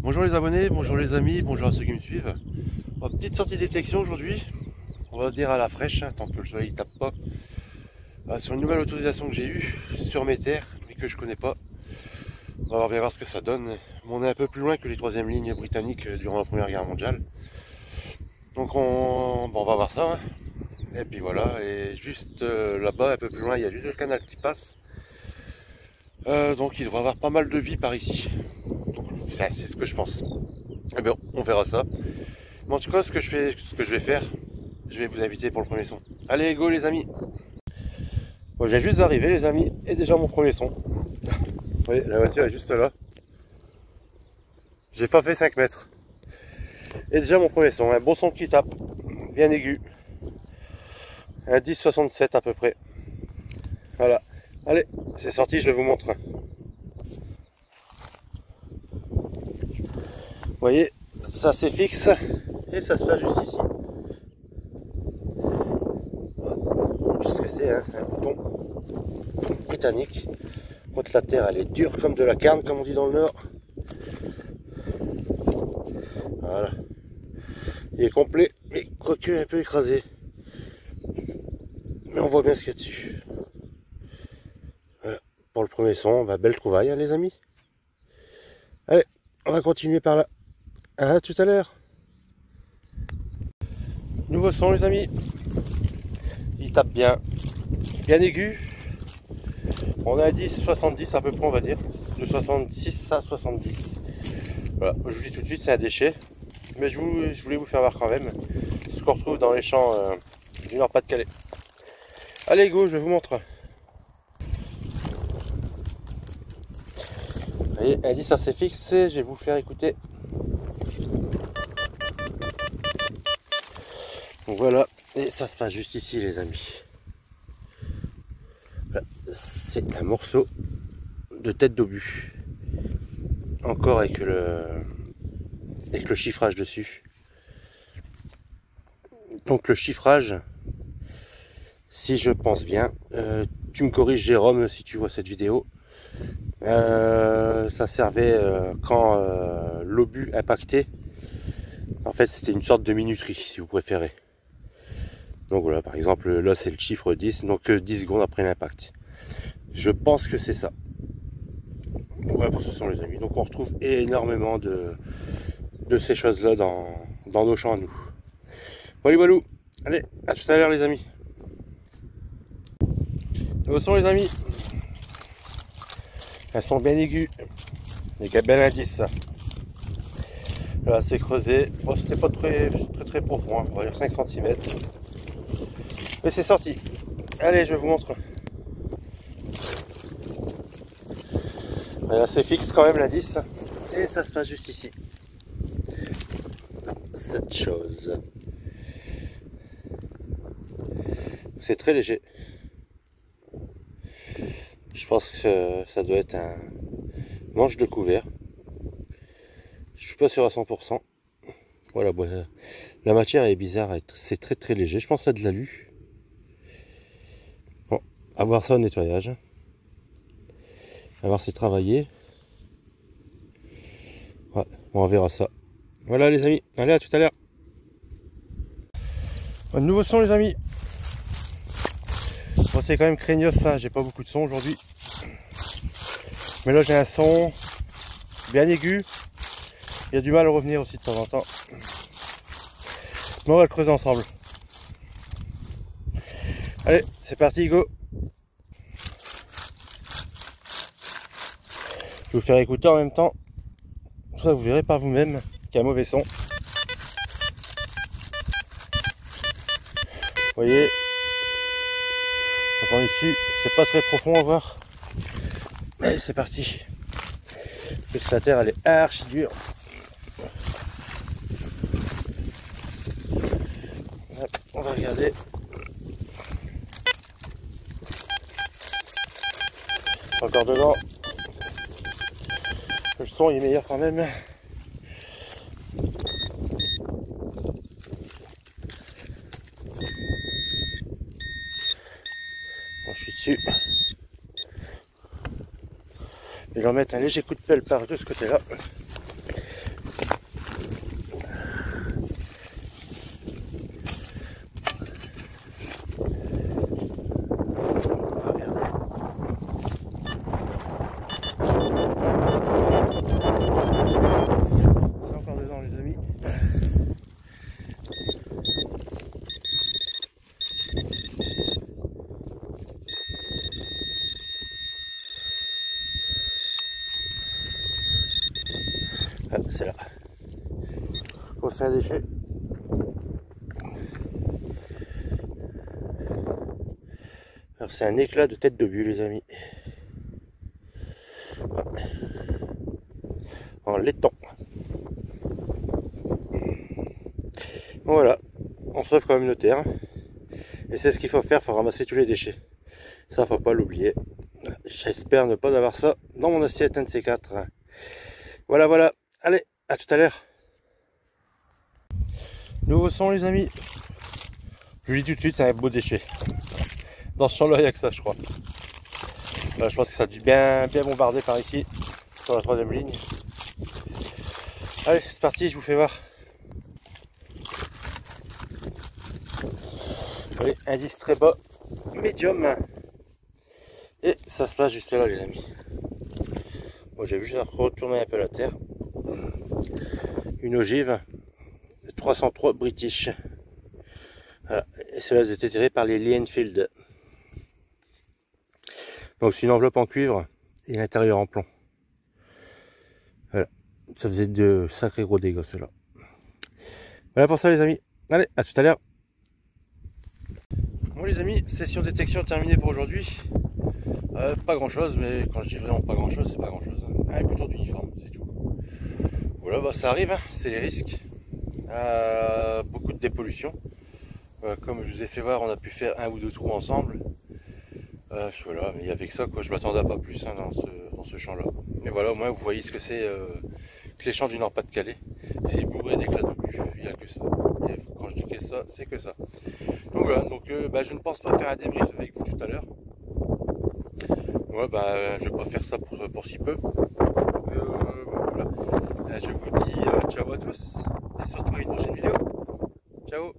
Bonjour les abonnés, bonjour les amis, bonjour à ceux qui me suivent. Petite sortie détection aujourd'hui, on va dire à la fraîche, tant que le soleil ne tape pas, sur une nouvelle autorisation que j'ai eue sur mes terres, mais que je connais pas. On va bien voir ce que ça donne. On est un peu plus loin que les troisièmes lignes britanniques durant la Première Guerre mondiale. Donc on va voir ça. Et puis voilà, et juste là-bas, un peu plus loin, il y a juste le canal qui passe. Donc il devrait y avoir pas mal de vie par ici. Enfin, c'est ce que je pense. Eh bien, on verra ça. Mais en tout cas, ce que je vais faire, je vais vous inviter pour le premier son. Allez, go les amis. Bon, j'ai juste d'arriver les amis, et déjà mon premier son. Vous voyez, la voiture est juste là. J'ai pas fait 5 mètres. Et déjà mon premier son, un bon son qui tape, bien aigu. Un 10,67 à peu près. Voilà. Allez, c'est sorti, je vous montre. Vous voyez, ça c'est fixe et ça se passe juste ici. Je sais ce que c'est, hein, c'est un bouton britannique. Contre la terre, elle est dure comme de la carne, comme on dit dans le Nord. Voilà. Il est complet, mais quoique un peu écrasé. Mais on voit bien ce qu'il y a dessus. Voilà. Pour le premier son, belle trouvaille, hein, les amis. Allez, on va continuer par là. À tout à l'heure. Nouveau son les amis. Il tape bien. Bien aigu. On a 10,70 à peu près on va dire. De 66 à 70. Voilà, je vous dis tout de suite c'est un déchet. Mais je voulais vous faire voir quand même ce qu'on retrouve dans les champs du Nord-Pas-de-Calais. Allez go, je vous montre. Vous voyez, indice assez fixe, je vais vous faire écouter. Donc voilà, et ça se passe juste ici les amis. Voilà. C'est un morceau de tête d'obus. Encore avec le chiffrage dessus. Donc le chiffrage, si je pense bien, tu me corriges Jérôme si tu vois cette vidéo. Ça servait quand l'obus impactait. En fait c'était une sorte de minuterie si vous préférez. Donc voilà, par exemple là c'est le chiffre 10, donc 10 secondes après l'impact. Je pense que c'est ça. Voilà pour ce sont les amis. Donc on retrouve énormément de ces choses là dans nos champs à nous. Voilà, voilà. Allez, à tout à l'heure les amis. Où sont les amis? Elles sont bien aiguës. Les bel indice ça. Là c'est creusé. Bon, c'était pas très profond, hein. On va dire 5 cm. Mais c'est sorti. Allez, je vous montre. Là c'est fixe quand même l'indice. Et ça se passe juste ici. Cette chose. C'est très léger. Je pense que ça doit être un manche de couvert. Je suis pas sûr à 100%. Voilà, bon, la matière est bizarre, c'est très léger. Je pense à de l'alu. Bon, à voir ça au nettoyage. À voir si c'est travaillé. Ouais, bon, on verra ça. Voilà les amis, allez à tout à l'heure. Un nouveau son les amis. Bon, c'est quand même craignos ça, j'ai pas beaucoup de son aujourd'hui. Mais là j'ai un son bien aigu. Il y a du mal à revenir aussi de temps en temps. Mais on va le creuser ensemble. Allez, c'est parti, go. Je vais vous faire écouter en même temps. Ça vous verrez par vous-même qu'il y a un mauvais son. Vous voyez. Donc en dessus, c'est pas très profond à voir. Allez, c'est parti. Parce que la terre elle est archi dure. On va regarder. Encore dedans. Le son il est meilleur quand même. Bon, je suis dessus. Je vais leur mettre un léger coup de pelle par de ce côté là. Oh, c'est un déchet. Alors c'est un éclat de tête de but les amis. Ouais. En laiton. Voilà, on sauve communautaire. Et c'est ce qu'il faut faire, il faut ramasser tous les déchets. Ça, faut pas l'oublier. J'espère ne pas avoir ça dans mon assiette, un de ces quatre. Voilà, voilà. Allez, à tout à l'heure. Nouveau son les amis. Je vous dis tout de suite, c'est un beau déchet. Dans ce champ-là, il n'y a que ça, je crois. Là, je pense que ça a dû bien bombarder par ici, sur la troisième ligne. Allez, c'est parti, je vous fais voir. Allez, indice très bas, médium. Et ça se passe juste là, les amis. Bon, j'ai juste retourner un peu la terre. Une ogive 303 British. Voilà. Et cela a été tiré par les Lienfield. Donc c'est une enveloppe en cuivre et l'intérieur en plomb. Voilà. Ça faisait de sacrés gros dégâts cela. Voilà pour ça les amis. Allez, à tout à l'heure. Bon les amis, session détection terminée pour aujourd'hui. Pas grand chose, mais quand je dis vraiment pas grand chose, c'est pas grand chose. Un couteau d'uniforme, c'est tout. Voilà, bah ça arrive, hein, c'est les risques. Beaucoup de dépollution. Comme je vous ai fait voir, on a pu faire un ou deux trous ensemble. Voilà, mais il y avait que ça, quoi. Je m'attendais à pas plus hein, dans ce champ-là. Mais voilà, au moins vous voyez ce que c'est que les champs du Nord-Pas-de-Calais. C'est bourré d'éclats d'obus. Il n'y a que ça. Et quand je dis que ça, c'est que ça. Donc voilà, donc, je ne pense pas faire un débrief avec vous tout à l'heure. Ouais, je vais pas faire ça pour si peu. Voilà. Je vous dis ciao à tous et surtout à une prochaine vidéo. Ciao.